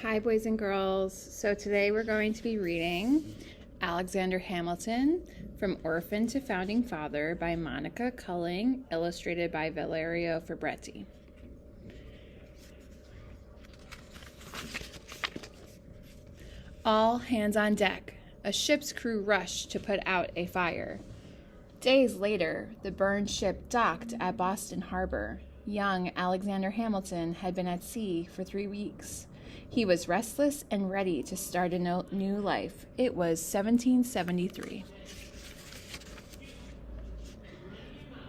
Hi, boys and girls. So today we're going to be reading Alexander Hamilton, From Orphan to Founding Father by Monica Culling, illustrated by Valerio Fabretti. All hands on deck. A ship's crew rushed to put out a fire. Days later, the burned ship docked at Boston Harbor. Young Alexander Hamilton had been at sea for 3 weeks. He was restless and ready to start a new life. It was 1773.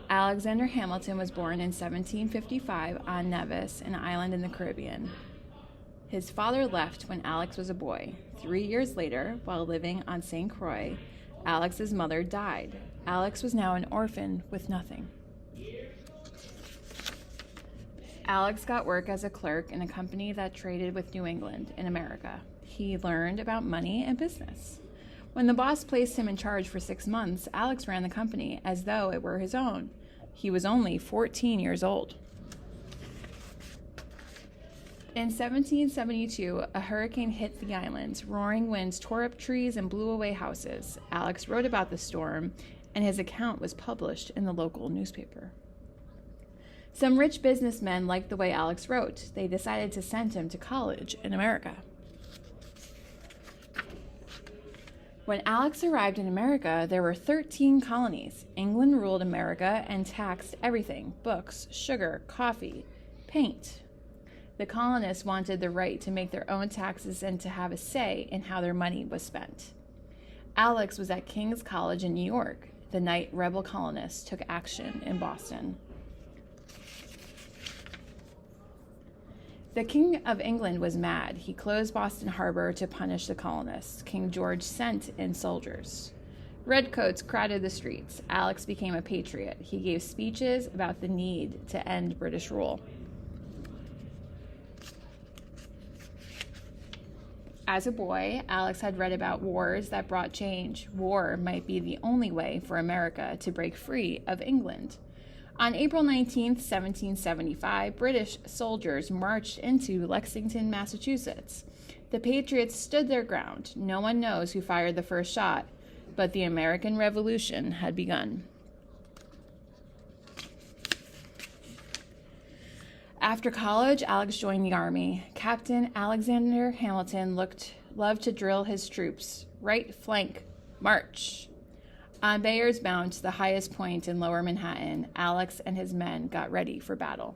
Alexander Hamilton was born in 1755 on Nevis, an island in the Caribbean. His father left when Alex was a boy. 3 years later, while living on St. Croix, Alex's mother died. Alex was now an orphan with nothing. Alex got work as a clerk in a company that traded with New England in America. He learned about money and business. When the boss placed him in charge for 6 months, Alex ran the company as though it were his own. He was only 14 years old. In 1772, a hurricane hit the islands. Roaring winds tore up trees and blew away houses. Alex wrote about the storm, and his account was published in the local newspaper. Some rich businessmen liked the way Alex wrote. They decided to send him to college in America. When Alex arrived in America, there were 13 colonies. England ruled America and taxed everything: books, sugar, coffee, paint. The colonists wanted the right to make their own taxes and to have a say in how their money was spent. Alex was at King's College in New York the night rebel colonists took action in Boston. The King of England was mad. He closed Boston Harbor to punish the colonists. King George sent in soldiers. Redcoats crowded the streets. Alex became a patriot. He gave speeches about the need to end British rule. As a boy, Alex had read about wars that brought change. War might be the only way for America to break free of England. On April 19, 1775, British soldiers marched into Lexington, Massachusetts. The Patriots stood their ground. No one knows who fired the first shot, but the American Revolution had begun. After college, Alex joined the Army. Captain Alexander Hamilton loved to drill his troops. Right flank, march. On Bayer's Mount, the highest point in lower Manhattan, Alex and his men got ready for battle.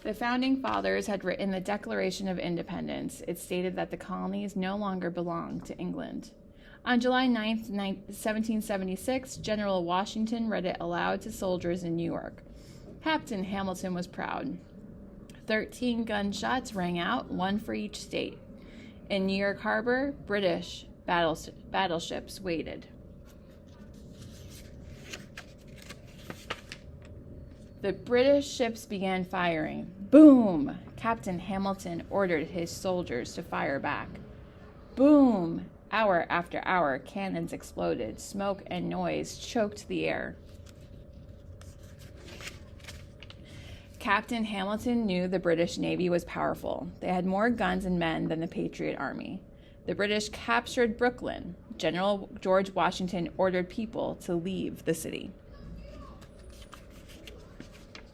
The Founding Fathers had written the Declaration of Independence. It stated that the colonies no longer belonged to England. On July 9, 1776, General Washington read it aloud to soldiers in New York. Captain Hamilton was proud. 13 gunshots rang out, one for each state. In New York Harbor, British battleships waited. The British ships began firing. Boom! Captain Hamilton ordered his soldiers to fire back. Boom! Hour after hour, cannons exploded. Smoke and noise choked the air. Captain Hamilton knew the British Navy was powerful. They had more guns and men than the Patriot Army. The British captured Brooklyn. General George Washington ordered people to leave the city.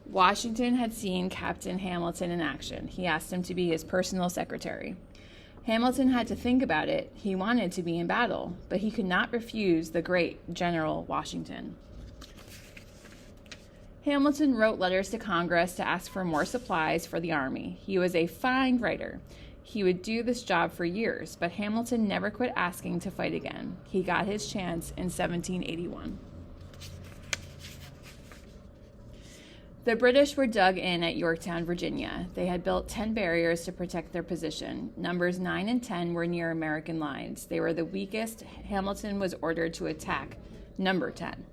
Washington had seen Captain Hamilton in action. He asked him to be his personal secretary. Hamilton had to think about it. He wanted to be in battle, but he could not refuse the great General Washington. Hamilton wrote letters to Congress to ask for more supplies for the army. He was a fine writer. He would do this job for years, but Hamilton never quit asking to fight again. He got his chance in 1781. The British were dug in at Yorktown, Virginia. They had built 10 barriers to protect their position. Numbers 9 and 10 were near American lines. They were the weakest. Hamilton was ordered to attack number 10.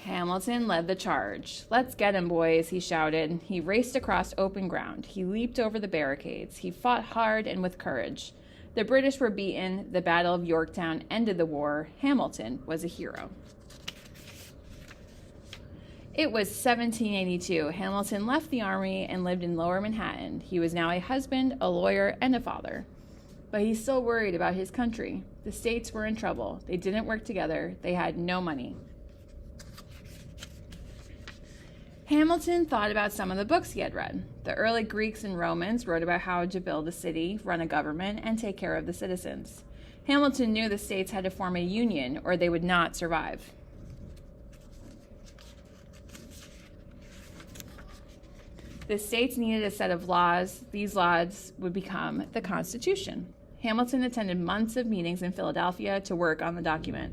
Hamilton led the charge. "Let's get him, boys," he shouted. He raced across open ground. He leaped over the barricades. He fought hard and with courage. The British were beaten. The Battle of Yorktown ended the war. Hamilton was a hero. It was 1782. Hamilton left the army and lived in Lower Manhattan. He was now a husband, a lawyer, and a father. But he's still worried about his country. The states were in trouble. They didn't work together. They had no money. Hamilton thought about some of the books he had read. The early Greeks and Romans wrote about how to build a city, run a government, and take care of the citizens. Hamilton knew the states had to form a union or they would not survive. The states needed a set of laws. These laws would become the Constitution. Hamilton attended months of meetings in Philadelphia to work on the document.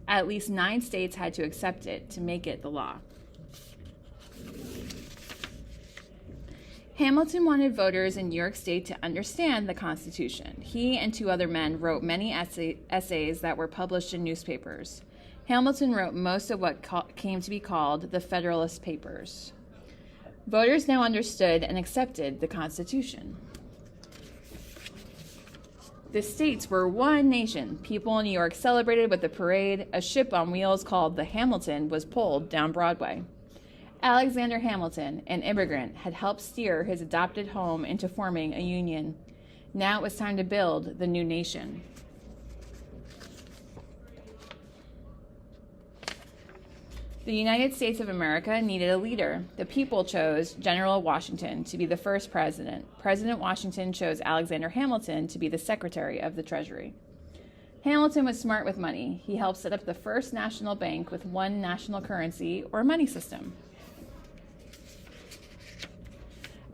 At least 9 states had to accept it to make it the law. Hamilton wanted voters in New York State to understand the Constitution. He and 2 other men wrote many essays that were published in newspapers. Hamilton wrote most of what came to be called the Federalist Papers. Voters now understood and accepted the Constitution. The states were one nation. People in New York celebrated with a parade. A ship on wheels called the Hamilton was pulled down Broadway. Alexander Hamilton, an immigrant, had helped steer his adopted home into forming a union. Now it was time to build the new nation. The United States of America needed a leader. The people chose General Washington to be the first president. President Washington chose Alexander Hamilton to be the Secretary of the Treasury. Hamilton was smart with money. He helped set up the first national bank with one national currency or money system.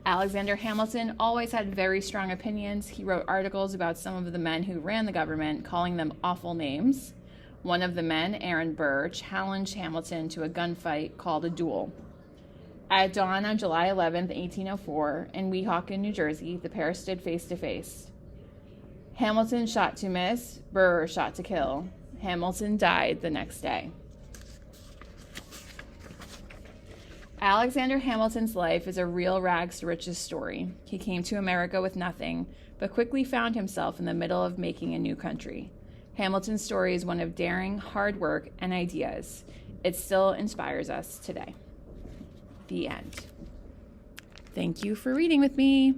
Alexander Hamilton always had very strong opinions. He wrote articles about some of the men who ran the government, calling them awful names. One of the men, Aaron Burr, challenged Hamilton to a gunfight called a duel. At dawn on July 11, 1804, in Weehawken, New Jersey, the pair stood face to face. Hamilton shot to miss, Burr shot to kill. Hamilton died the next day. Alexander Hamilton's life is a real rags to riches story. He came to America with nothing, but quickly found himself in the middle of making a new country. Hamilton's story is one of daring, hard work, and ideas. It still inspires us today. The end. Thank you for reading with me.